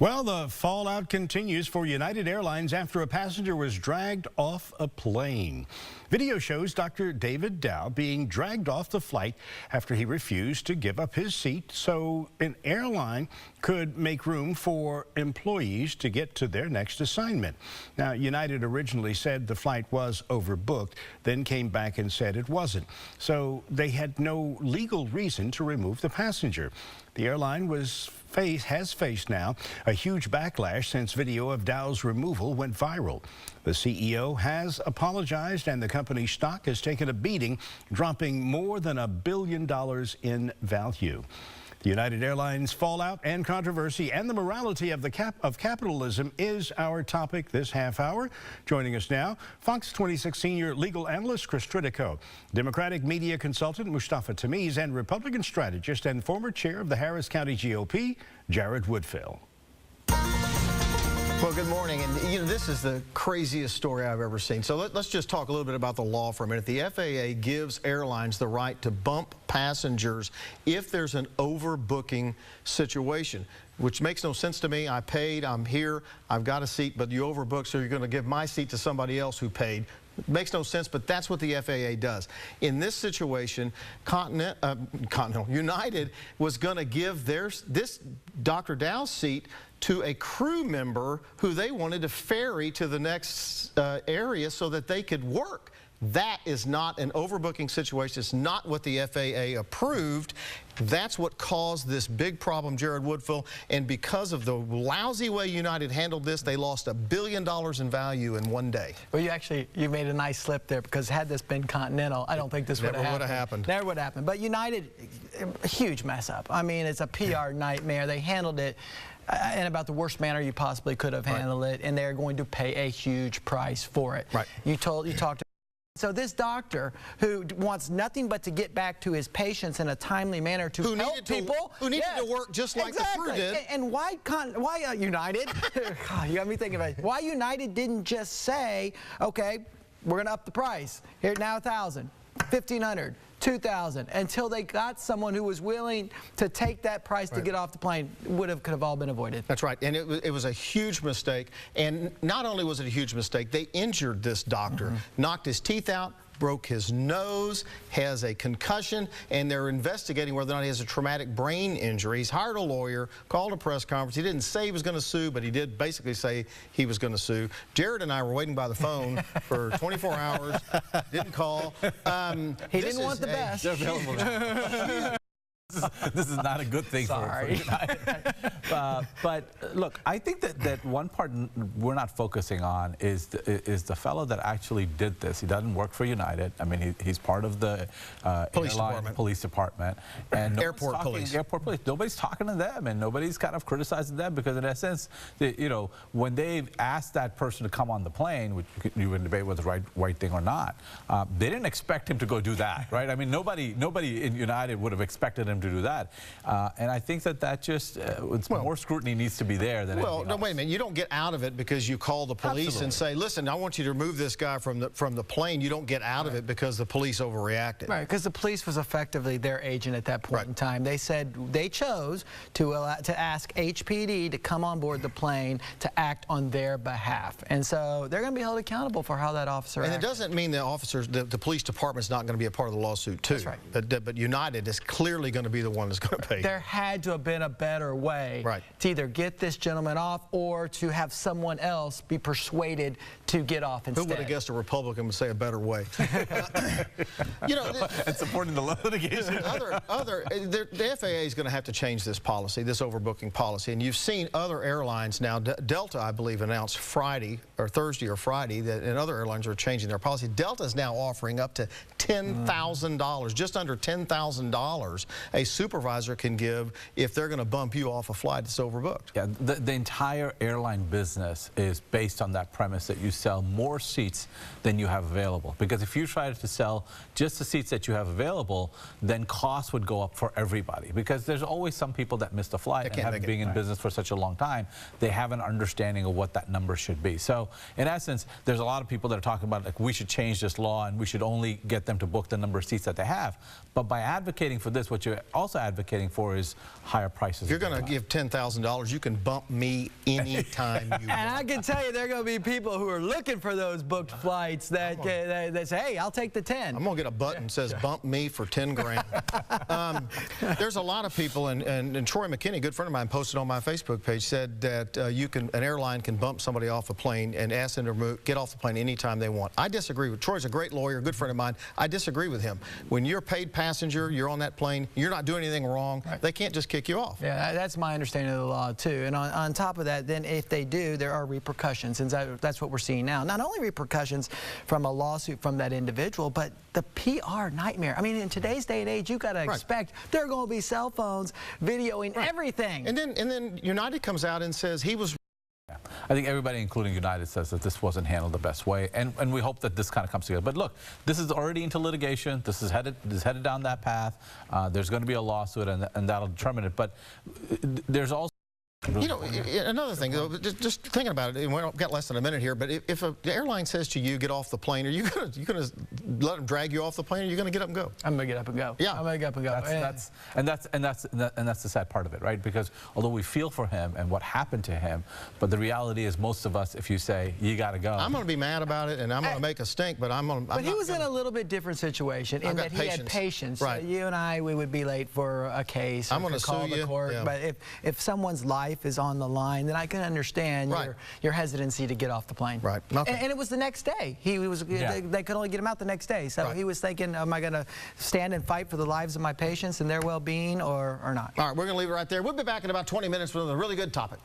Well, the fallout continues for United Airlines after a passenger was dragged off a plane. Video shows Dr. David Dow being dragged off the flight after he refused to give up his seat so an airline could make room for employees to get to their next assignment. Now, United originally said the flight was overbooked, then came back and said it wasn't. So they had no legal reason to remove the passenger. The airline has faced now a huge backlash since video of Dow's removal went viral. The CEO has apologized and the company's stock has taken a beating, dropping more than $1 billion in value. The United Airlines fallout and controversy and the morality of capitalism is our topic this half hour. Joining us now, Fox 26 senior legal analyst Chris Tritico, Democratic media consultant Mustafa Tamiz, and Republican strategist and former chair of the Harris County GOP, Jared Woodfill. Well, good morning. And this is the craziest story I've ever seen. So let's just talk a little bit about the law for a minute. The FAA gives airlines the right to bump passengers if there's an overbooking situation, which makes no sense to me. I paid, I'm here, I've got a seat, but you overbooked, so you're going to give my seat to somebody else who paid. It makes no sense, but that's what the FAA does. In this situation, United was going to give this Dr. Dow's seat to a crew member who they wanted to ferry to the next area so that they could work. That is not an overbooking situation. It's not what the FAA approved. That's what caused this big problem, Jared Woodfill. And because of the lousy way United handled this, they lost $1 billion in value in one day. Well, you made a nice slip there, because had this been Continental, I don't think this would have happened. Never would have happened. But United, a huge mess up. I mean, it's a PR nightmare. They handled it in about the worst manner you possibly could have handled it, and they're going to pay a huge price for it. Right. You talked. So this doctor, who wants nothing but to get back to his patients in a timely manner to help people. Who needed to work just like the crew did. And why United, you got me thinking about it. Why United didn't just say, okay, we're going to up the price. Here, now 1,000, 1,500, 2,000, until they got someone who was willing to take that price to get off the plane. Could have all been avoided. That's right, and it was a huge mistake. And not only was it a huge mistake, they injured this doctor, knocked his teeth out, broke his nose, has a concussion, and they're investigating whether or not he has a traumatic brain injury. He's hired a lawyer, called a press conference. He didn't say he was going to sue, but he did basically say he was going to sue. Jared and I were waiting by the phone for 24 hours, didn't call. He didn't want the best. This is not a good thing for United. But look, I think that one part we're not focusing on is the fellow that actually did this. He doesn't work for United. I mean, he's part of the police department and airport police. Nobody's talking to them, and nobody's kind of criticizing them, because in essence, when they asked that person to come on the plane, which you would debate whether the right thing or not, they didn't expect him to go do that, right? I mean, nobody in United would have expected him to do that, and I think that just more scrutiny needs to be there than anything else. No, wait a minute. You don't get out of it because you call the police and say, "Listen, I want you to remove this guy from the plane." You don't get out of it because the police overreacted. Right, because the police was effectively their agent at that point in time. They said they chose to ask HPD to come on board the plane to act on their behalf, and so they're going to be held accountable for how that officer acted. And it doesn't mean the police department's not going to be a part of the lawsuit too. That's right. But United is clearly going to be the one that's going to pay. There had to have been a better way to either get this gentleman off or to have someone else be persuaded to get off instead. Who would have guessed a Republican would say a better way? And supporting the litigation. The FAA is going to have to change this policy, this overbooking policy. And you've seen other airlines now. Delta, I believe, announced Friday or Thursday or Friday that and other airlines are changing their policy. Delta is now offering up to $10,000, just under $10,000 a supervisor can give if they're going to bump you off a flight that's overbooked. Yeah, the entire airline business is based on that premise that you sell more seats than you have available. Because if you try to sell just the seats that you have available, then costs would go up for everybody. Because there's always some people that miss the flight, and having been in business for such a long time, they have an understanding of what that number should be. So in essence, there's a lot of people that are talking about, like, we should change this law and we should only get them to book the number of seats that they have. But by advocating for this, what you're also advocating for is higher prices. If you're going to give $10,000, you can bump me anytime you want. And I can tell you there are going to be people who are looking for those booked flights that say, hey, I'll take the 10. I'm going to get a button that says bump me for 10 grand. There's a lot of people, and Troy McKinney, a good friend of mine, posted on my Facebook page, said that an airline can bump somebody off a plane and ask them to get off the plane anytime they want. I disagree with Troy's a great lawyer, a good friend of mine. I disagree with him. When you're a paid passenger, you're on that plane, you're not doing anything wrong, they can't just kick you off. Yeah, that's my understanding of the law too. And on top of that, then if they do, there are repercussions, and that's what we're seeing now. Not only repercussions from a lawsuit from that individual, but the PR nightmare. I mean, in today's day and age, you got to expect there are going to be cell phones videoing everything. And then United comes out and says he was. I think everybody, including United, says that this wasn't handled the best way, and we hope that this kind of comes together. But look, this is already into litigation. This is headed down that path. There's going to be a lawsuit, and that'll determine it. But there's also. You know, another thing, though, just thinking about it, and we've got less than a minute here, but if the airline says to you, get off the plane, are you going to let them drag you off the plane, or are you going to get up and go? I'm going to get up and go. Yeah. I'm going to get up and go. That's the sad part of it, right? Because although we feel for him and what happened to him, but the reality is most of us, if you say, you got to go. I'm going to be mad about it, and I'm going to make a stink, but I'm going to. But he was in a little bit different situation in that he had patience. Right. You and I, we would be late for a case. I'm going to call the court. Yeah. But if someone's life is on the line, then I can understand your hesitancy to get off the plane. Right. Okay. And it was the next day. They could only get him out the next day. So he was thinking, am I going to stand and fight for the lives of my patients and their well-being or not? All right, we're going to leave it right there. We'll be back in about 20 minutes with a really good topic.